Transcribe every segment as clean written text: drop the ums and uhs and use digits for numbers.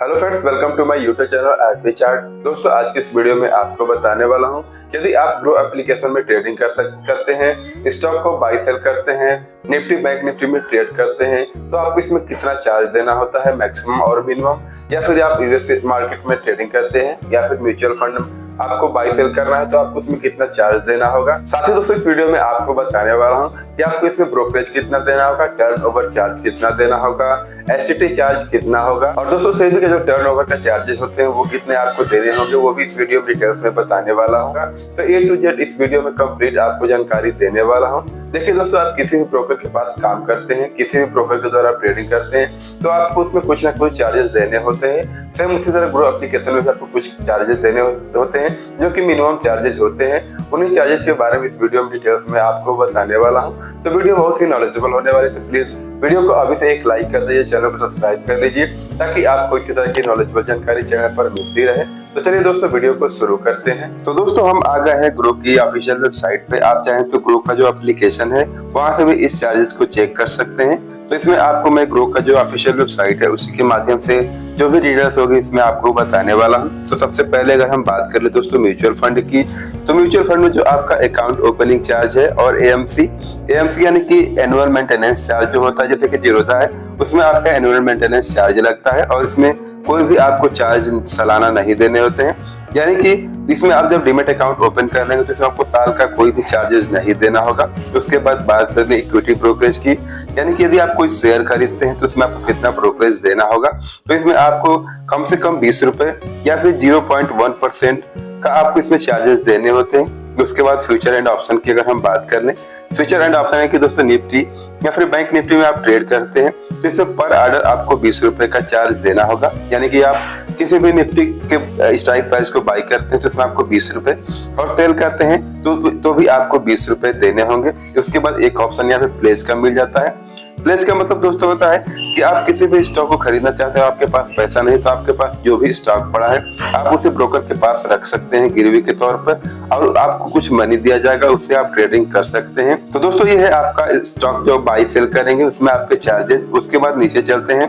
Hello friends, welcome to my YouTube channel RB chart. दोस्तों, आज की इस वीडियो में आपको बताने वाला हूं कि यदि आप ग्रो एप्लीकेशन में ट्रेडिंग करते हैं, स्टॉक को बाई सेल करते हैं, निफ्टी बैंक निफ्टी में ट्रेड करते हैं, तो आपको इसमें कितना चार्ज देना होता है, मैक्सिमम और मिनिमम, या फिर आप इधर मार्केट में ट्रेडिंग करते हैं या फिर म्यूचुअल फंड आपको बाई सेल करना है तो आपको उसमें कितना चार्ज देना होगा। साथ ही दोस्तों, इस वीडियो में आपको बताने वाला हूं कि आपको इसमें ब्रोकरेज कितना देना होगा, टर्नओवर चार्ज कितना देना होगा, एसटीटी चार्ज कितना होगा, और दोस्तों सेबी के जो टर्नओवर का चार्जेस होते हैं वो कितने आपको देने होंगे, वो भी इस वीडियो में डिटेल्स में बताने वाला होगा। तो ए टू जेड इस वीडियो में कंप्लीट आपको जानकारी देने वाला हूँ। देखिए दोस्तों, आप किसी भी ब्रोकर के पास काम करते हैं, किसी भी ब्रोकर के द्वारा ट्रेडिंग करते हैं, तो आपको उसमें कुछ ना कुछ चार्जेस देने होते हैं। सेम उसी तरह ग्रो एप्लीकेशन में आपको कुछ चार्जेस देने होते हैं जो कि मिनिमम चार्जेस होते हैं। उन्हीं चार्जेस के बारे में इस वीडियो में डिटेल्स में आपको बताने वाला हूं। तो वीडियो बहुत ही नॉलेजेबल होने वाली है, तो प्लीज वीडियो को अभी से एक लाइक कर दीजिए, चैनल को सब्सक्राइब कर लीजिए ताकि आपको इसी तरह की नॉलेजेबल जानकारी चैनल पर मिलती रहे। तो चलिए दोस्तों, वीडियो को शुरू करते हैं। तो दोस्तों, हम आ गए हैं ग्रो की ऑफिशियल वेबसाइट पे। आप चाहें तो ग्रो का जो एप्लीकेशन है वहां से भी इस चार्जेस को चेक कर सकते हैं। तो इसमें आपको मैं ग्रो का जो ऑफिशियल वेबसाइट है उसी के माध्यम से जो भी डिटेल्स होगी इसमें आपको बताने वाला हूँ। तो सबसे पहले अगर हम बात कर ले दोस्तों म्यूचुअल फंड की, तो म्यूचुअल फंड में जो आपका अकाउंट ओपनिंग चार्ज है और एएमसी यानी कि एनुअल मेंटेनेंस चार्ज जो होता है, जैसे कि जीरोधा है उसमें आपका एनुअल मेंटेनेंस चार्ज लगता है और इसमें कोई भी आपको चार्ज सालाना नहीं देने होते हैं। यानी कि इसमें आप जब डीमेट अकाउंट ओपन कर रहे हैं तो इसमें आपको साल का कोई भी चार्जेस नहीं देना होगा। उसके बाद बात करें इक्विटी ब्रोकरेज की, यानी कि यदि आप कोई शेयर खरीदते हैं तो इसमें आपको कितना ब्रोकरेज देना होगा। तो इसमें आपको कम से कम 20 रुपए या फिर 0.1% का आपको इसमें चार्जेस देने होते हैं। उसके बाद फ्यूचर एंड ऑप्शन की अगर हम बात कर लें, फ्यूचर एंड ऑप्शन है कि दोस्तों निफ्टी या फिर बैंक निफ्टी में आप ट्रेड करते हैं तो इसमें पर ऑर्डर आपको 20 रुपए का चार्ज देना होगा। यानी कि आप किसी भी निफ्टी के स्ट्राइक प्राइस को बाई करते हैं तो इसमें आपको 20 रुपए, और सेल करते हैं तो भी आपको 20 रुपए देने होंगे। उसके बाद एक ऑप्शन यहाँ पे प्लेस का मिल जाता है। प्लेस का मतलब दोस्तों होता है कि आप किसी भी स्टॉक को खरीदना चाहते हो, आपके पास पैसा नहीं, तो आपके पास जो भी स्टॉक पड़ा है आप उसे ब्रोकर के पास रख सकते हैं गिरवी के तौर पर, और आपको कुछ मनी दिया जाएगा, उससे आप ट्रेडिंग कर सकते हैं। तो दोस्तों, ये है आपका स्टॉक जो बाई सेल करेंगे उसमें आपके चार्जेस। उसके बाद नीचे चलते हैं।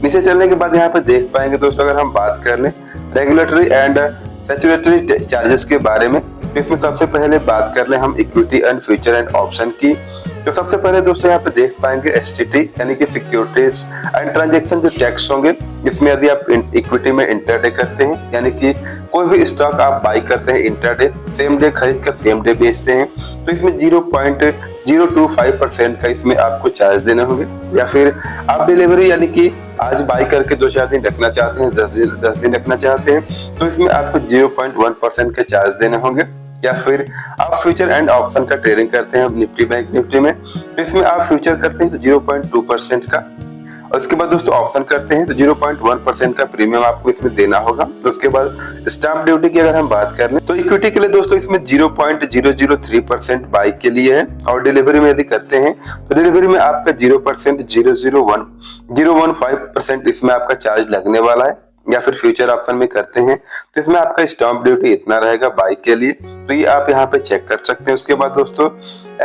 नीचे चलने के बाद यहाँ पे देख पाएंगे दोस्तों, अगर हम बात कर लें रेगुलेटरी एंड सैचुरेटरी चार्जेस के बारे में, इसमें सबसे पहले बात कर लें हम equity and future and option की। तो सबसे पहले दोस्तों यहाँ पे देख पाएंगे एसटीटी यानी कि सिक्योरिटीज एंड ट्रांजैक्शन जो टैक्स होंगे, इसमें यदि आप इक्विटी में इंटरडे करते हैं, यानी कि कोई भी स्टॉक आप बाई करते हैं इंटरडे, सेम डे खरीद कर सेम डे बेचते हैं, तो इसमें 0.025% का इसमें आपको चार्ज देने होंगे। या फिर आप डिलीवरी यानी कि आज बाई करके 2-4 दिन रखना चाहते हैं, 10 दिन रखना चाहते हैं, तो इसमें आपको 0.1% के चार्ज देने होंगे। या फिर आप फ्यूचर एंड ऑप्शन का ट्रेडिंग करते हैं निफ्टी बैंक निफ्टी में, तो इसमें आप फ्यूचर करते हैं तो 0.2% का, और उसके बाद दोस्तों ऑप्शन करते हैं तो 0.1% का प्रीमियम आपको इसमें देना होगा। तो उसके बाद स्टाम्प ड्यूटी की अगर हम बात कर लें तो इक्विटी के लिए दोस्तों इसमें 0.003% बाई के लिए है, और डिलीवरी में यदि करते हैं तो डिलीवरी में आपका 0.015% इसमें आपका चार्ज लगने वाला है। या फिर फ्यूचर ऑप्शन में करते हैं तो इसमें आपका स्टाम्प ड्यूटी इतना रहेगा बाई के लिए, तो ये आप यहाँ पे चेक कर सकते हैं। उसके बाद दोस्तों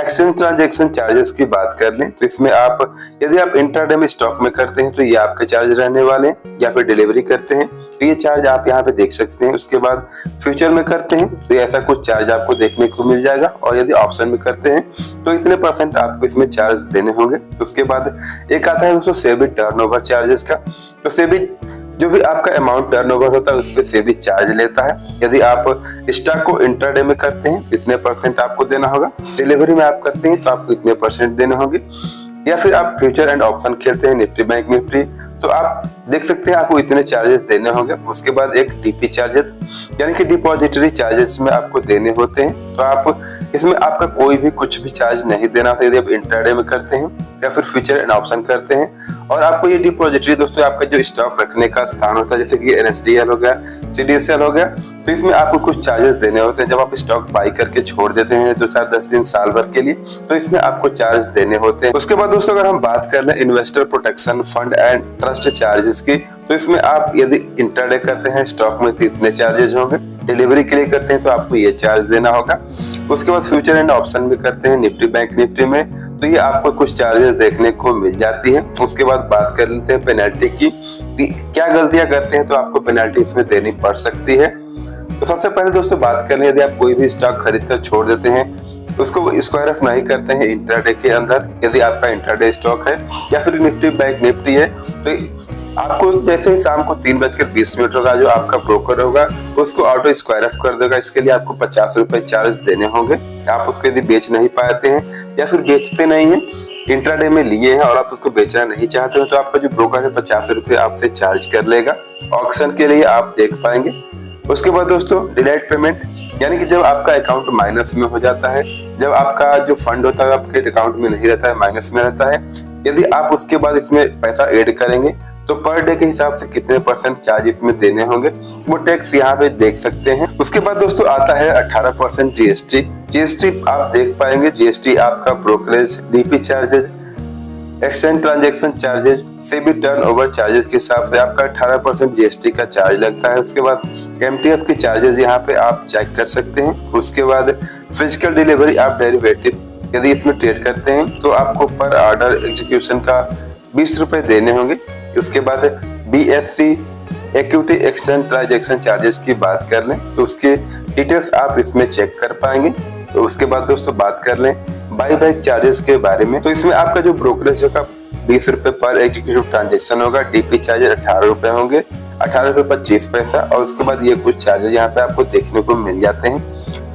एक्सचेंज ट्रांजैक्शन चार्जेस की बात कर लें तो इसमें आप यदि आप इंट्राडे में स्टॉक में करते हैं तो ये आपके चार्ज रहने वाले हैं, या फिर डिलीवरी करते हैं तो ये चार्ज आप यहाँ पे देख सकते हैं। उसके बाद फ्यूचर में करते हैं तो ऐसा कुछ चार्ज आपको देखने को मिल जाएगा, और यदि ऑप्शन में करते हैं तो इतने % आपको इसमें चार्ज देने होंगे। उसके बाद एक आता है दोस्तों सेबी टर्नओवर चार्जेस का। तो सेबी जो भी आपका अमाउंट टर्नओवर होता है उस पे सेबी चार्ज लेता है। यदि आप स्टॉक को इंट्राडे में करते हैं तो इतने % आपको देना होगा, डिलीवरी में आप करते हैं तो आपको इतने % देने होंगे। या फिर आप फ्यूचर एंड ऑप्शन खेलते हैं निफ्टी बैंक निफ्टी, तो आप देख सकते हैं आपको इतने चार्जेस देने होंगे। उसके बाद एक डीपी चार्जेस यानी कि डिपॉजिटरी चार्जेस में आपको देने होते हैं, तो आप इसमें आपका कोई भी कुछ भी चार्ज नहीं देना होता यदि आप इंट्राडे में करते हैं या फिर फ्यूचर एंड ऑप्शन करते हैं। और आपको ये डिपॉजिटरी दोस्तों आपका जो स्टॉक रखने का स्थान होता है, जैसे कि एनएसडीएल हो गया, सीडीएसएल हो गया, तो इसमें आपको कुछ चार्जेस देने होते हैं। जब आप स्टॉक बाई करके छोड़ देते हैं 2-4-10 दिन साल भर के लिए, तो इसमें आपको चार्ज देने होते हैं। उसके बाद दोस्तों अगर हम बात कर लें investor protection fund and trust charges की, तो इसमें आप यदि इंट्राडे करते हैं स्टॉक में तो इतने चार्जेस होंगे, डिलीवरी के लिए करते हैं तो आपको ये चार्ज देना होगा। उसके बाद फ्यूचर एंड ऑप्शन भी करते हैं निफ्टी बैंक निफ्टी में, तो ये आपको कुछ चार्जेस देखने को मिल जाती है। उसके बाद बात कर लेते हैं पेनल्टी की, क्या गलतियां करते हैं तो आपको पेनल्टी इसमें देनी पड़ सकती है। तो सबसे पहले दोस्तों बात करें, यदि आप कोई भी स्टॉक खरीद कर छोड़ देते हैं, उसको स्क्वायर ऑफ नहीं करते हैं इंट्राडे के अंदर, यदि आपका इंट्राडे स्टॉक है या फिर निफ्टी बैंक निफ्टी है, तो आपको जैसे ही शाम को 3:20 होगा जो आपका ब्रोकर होगा उसको ऑटो स्क्वायर ऑफ कर देगा। इसके लिए आपको 50 रुपए चार्ज देने होंगे। आप उसको यदि बेच नहीं पाते हैं या फिर बेचते नहीं है, इंट्राडे में लिए हैं और आप उसको बेचना नहीं चाहते हो, तो आपका जो ब्रोकर है 50 रुपए आपसे चार्ज कर लेगा। ऑक्शन के लिए आप देख पाएंगे। उसके बाद दोस्तों डिलेड पेमेंट, यानी कि जब आपका अकाउंट माइनस में हो जाता है, जब आपका जो फंड होता है आपके अकाउंट में नहीं रहता है, माइनस में रहता है, यदि आप उसके बाद इसमें पैसा ऐड करेंगे तो पर डे के हिसाब से कितने % चार्ज इसमें देने होंगे वो टैक्स यहाँ पे देख सकते हैं। उसके बाद दोस्तों आता है 18% जीएसटी। जीएसटी आप देख पाएंगे, जीएसटी आपका brokerage, DP charges, exchange transaction charges से भी टर्न ओवर चार्जेस के हिसाब से आपका 18% जीएसटी का चार्ज लगता है। उसके बाद एमटीएफ के चार्जेस यहाँ पे आप चेक कर सकते हैं। उसके बाद फिजिकल डिलीवरी आप डेरिवेटिव यदि इसमें ट्रेड करते हैं तो आपको पर ऑर्डर एग्जीक्यूशन का 20 रुपए देने होंगे। उसके बाद BSc equity exchange transaction charges की बात कर लें तो उसके डिटेल्स आप इसमें चेक कर पाएंगे। तो उसके बाद दोस्तों बात कर लें बाई बैक चार्जेस के बारे में, तो इसमें आपका जो ब्रोकरेज होगा 20 रुपए पर एग्जीक्यूटिव ट्रांजैक्शन होगा। डीपी चार्जेस 18 रुपए होंगे, 18 रुपए 25 पैसा। और उसके बाद ये कुछ चार्जेस यहाँ पे आपको देखने को मिल जाते हैं।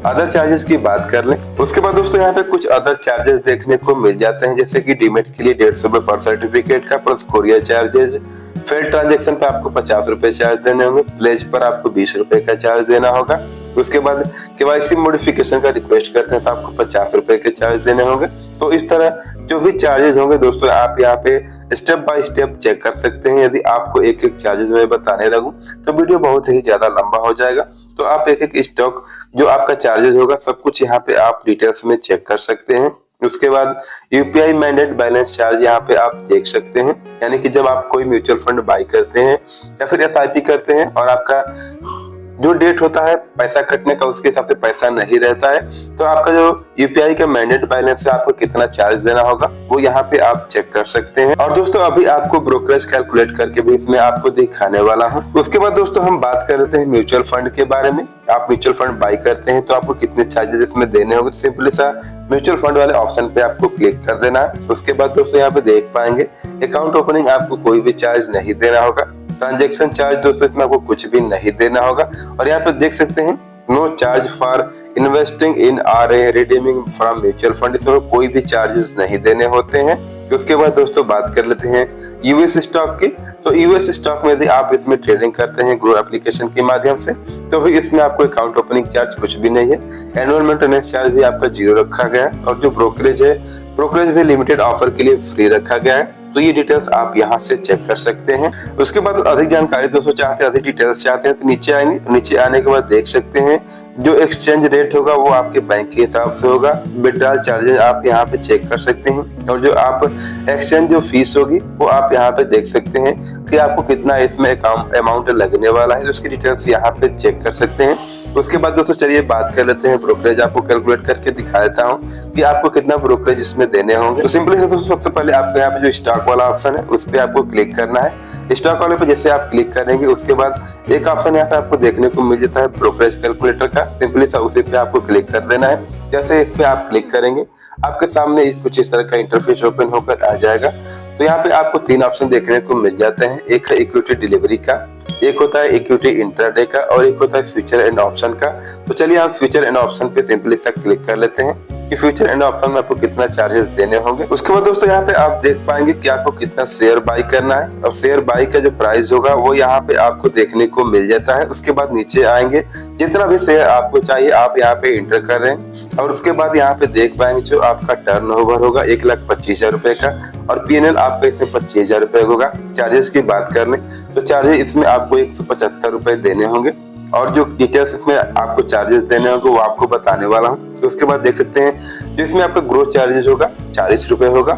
अदर चार्जेस की बात कर लें, उसके बाद दोस्तों यहाँ पे कुछ अदर चार्जेस देखने को मिल जाते हैं, जैसे कि डीमेट के लिए 150 रुपए पर सर्टिफिकेट का, plus courier charges, fail transaction पे आपको 50 रुपए चार्ज देने होंगे, प्लेज पर आपको 20 रुपए का चार्ज देना होगा। उसके बाद केवाईसी मॉडिफिकेशन का रिक्वेस्ट करते हैं तो आपको 50 रुपए के चार्ज देने होंगे। तो इस तरह जो भी चार्जेस होंगे दोस्तों आप यहाँ पे स्टेप बाय स्टेप चेक कर सकते हैं। यदि आपको एक एक चार्जेस में बताने लगूं तो वीडियो बहुत ही ज्यादा लंबा हो जाएगा, तो आप एक एक स्टॉक जो आपका चार्जेस होगा सब कुछ यहाँ पे आप डिटेल्स में चेक कर सकते हैं। उसके बाद यूपीआई मैंडेट बैलेंस चार्ज यहाँ पे आप देख सकते हैं, यानी कि जब आप कोई म्यूचुअल फंड बाई करते हैं या फिर एसआईपी करते हैं और आपका जो डेट होता है पैसा कटने का उसके हिसाब से पैसा नहीं रहता है, तो आपका जो यूपीआई का मैंडेट बैलेंस से आपको कितना चार्ज देना होगा वो यहाँ पे आप चेक कर सकते हैं। और दोस्तों अभी आपको ब्रोकरेज कैलकुलेट करके भी इसमें आपको दिखाने वाला हूँ। उसके बाद दोस्तों हम बात कर रहे थे म्यूचुअल फंड के बारे में। आप म्यूचुअल फंड बाई करते हैं तो आपको कितने चार्जेस इसमें देने होंगे, तो सिंपली सा म्यूचुअल फंड वाले ऑप्शन पे आपको क्लिक कर देना है। उसके बाद दोस्तों यहाँ पे देख पाएंगे अकाउंट ओपनिंग आपको कोई भी चार्ज नहीं देना होगा। ट्रांजैक्शन चार्ज दोस्तों इसमें आपको कुछ भी नहीं देना होगा। और यहाँ पे देख सकते हैं no charge for investing in or redeeming from mutual fund, इसमें कोई भी चार्जेस नहीं देने होते हैं। उसके बाद दोस्तों बात कर लेते हैं यूएस स्टॉक की। तो यूएस स्टॉक में यदि आप इसमें ट्रेडिंग करते हैं ग्रो एप्लीकेशन के माध्यम से तो भी इसमें आपको अकाउंट ओपनिंग चार्ज कुछ भी नहीं है। एनुअल मेंटेनेंस चार्ज भी आपका 0 रखा गया है और जो ब्रोकरेज है ब्रोकरेज भी लिमिटेड ऑफर के लिए फ्री रखा गया है। तो ये डिटेल्स आप यहाँ से चेक कर सकते हैं। उसके बाद अधिक जानकारी दोस्तों चाहते हैं, अधिक डिटेल्स चाहते हैं तो नीचे आएंगे। नीचे आने के बाद देख सकते हैं जो एक्सचेंज रेट होगा वो आपके बैंक के हिसाब से होगा। विड्रॉल चार्जेस आप यहाँ पे चेक कर सकते हैं और जो आप एक्सचेंज जो फीस होगी वो आप यहाँ पे देख सकते हैं कि आपको कितना इसमें अमाउंट लगने वाला है, तो उसकी डिटेल्स यहाँ पे चेक कर सकते हैं। उसके बाद दोस्तों चलिए बात कर लेते हैं ब्रोकरेज। आपको कैलकुलेट करके दिखा देता हूँ कि आपको कितना ब्रोकरेज इसमें देने होंगे। तो सिंपली से दोस्तों सबसे पहले आपको यहाँ पे जो स्टॉक वाला ऑप्शन है उस पर आपको क्लिक करना है। स्टॉक वाले पे जैसे आप क्लिक करेंगे उसके बाद एक ऑप्शन यहाँ पे आपको देखने को मिल जाता है ब्रोकरेज कैलकुलेटर का। सिंपली सा उसी पे आपको क्लिक कर देना है। जैसे इस पे आप क्लिक करेंगे आपके सामने कुछ इस तरह का इंटरफेस ओपन होकर आ जाएगा। तो यहाँ पे आपको 3 ऑप्शन देखने को मिल जाते हैं। एक है इक्विटी डिलीवरी का, एक होता है इक्विटी इंट्राडे का और एक होता है फ्यूचर एंड ऑप्शन का। तो चलिए हम फ्यूचर एंड ऑप्शन पे सिंपली सा क्लिक कर लेते हैं कि फ्यूचर एंड ऑप्शन में आपको कितना चार्जेस देने होंगे। उसके बाद दोस्तों यहाँ पे आप देख पाएंगे कि आपको कितना शेयर बाई करना है और शेयर बाई का जो प्राइस होगा वो यहाँ पे आपको देखने को मिल जाता है। उसके बाद नीचे आएंगे, जितना भी शेयर आपको चाहिए आप यहाँ पे इंटर कर रहे हैं और उसके बाद यहाँ पे देख पाएंगे जो आपका टर्नओवर होगा 1,25,000 रुपए का और पीएनएल आपका इसमें 25,000 रुपए होगा। चार्जेस की बात कर लें तो चार्जेस इसमें आपको 175 रुपए देने होंगे और जो डिटेल्स इसमें आपको चार्जेस देने होंगे वो आपको बताने वाला हूँ। तो उसके बाद देख सकते हैं जो इसमें आपका ग्रोथ चार्जेस होगा 40 रुपए होगा।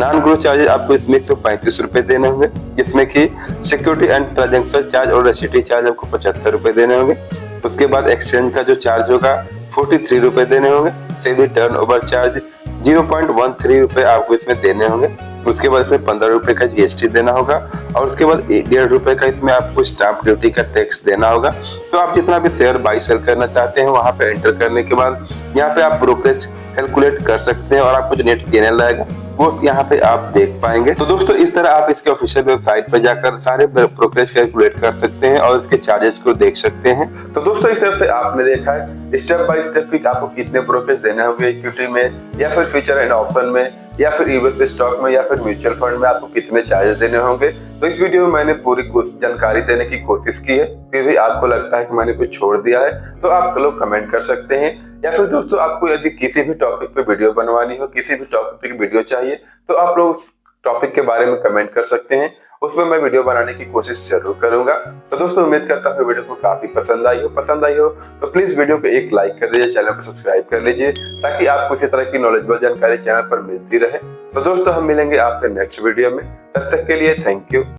नॉन ग्रोथ चार्जेस आपको इसमें 135 रुपए देने होंगे, जिसमें कि सिक्योरिटी एंड ट्रांजैक्शन चार्ज और रसीटी चार्ज आपको 75 रुपए देने होंगे। उसके बाद एक्सचेंज का जो चार्ज होगा 43 रुपए देने होंगे। सेबी टर्नओवर चार्ज 0.13 रुपए आपको इसमें देने होंगे। उसके बाद इसमें 15 रुपए का GST देना होगा और उसके बाद 1.5 रुपए का इसमें आपको स्टाम्प ड्यूटी का टैक्स देना होगा। तो आप जितना भी शेयर बाई सेल करना चाहते हैं वहां पे एंटर करने के बाद यहाँ पे आप ब्रोकरेज कैलकुलेट कर सकते हैं और आपको जो नेट PNL आएगा वो यहाँ पे आप देख पाएंगे। तो दोस्तों इस तरह आप इसके ऑफिशियल वेबसाइट पे जाकर सारे ब्रोकरेज कैलकुलेट कर सकते हैं और इसके चार्जेस को देख सकते हैं। तो दोस्तों इस तरह से आपने देखा है स्टेप बाय स्टेप कि आपको कितने ब्रोकरेज देने होंगे इक्विटी में या फिर फ्यूचर एंड ऑप्शन में या फिर यूएस स्टॉक में या फिर म्यूचुअल फंड में आपको कितने चार्जेस देने होंगे। तो इस वीडियो में मैंने पूरी जानकारी देने की कोशिश की है। फिर भी आपको लगता है कि मैंने कुछ छोड़ दिया है तो आप लोग कमेंट कर सकते हैं या फिर दोस्तों आपको यदि किसी भी टॉपिक पे वीडियो बनवानी हो, किसी भी टॉपिक पे वीडियो चाहिए तो आप लोग उस टॉपिक के बारे में कमेंट कर सकते हैं, उसमें मैं वीडियो बनाने की कोशिश जरूर करूंगा। तो दोस्तों उम्मीद करता हूँ वीडियो को काफी पसंद आई हो तो प्लीज वीडियो को एक लाइक कर लीजिए, चैनल पर सब्सक्राइब कर लीजिए ताकि आपको इसी तरह की नॉलेजेबल जानकारी चैनल पर मिलती रहे। तो दोस्तों हम मिलेंगे आपसे नेक्स्ट वीडियो में, तब तक के लिए थैंक यू।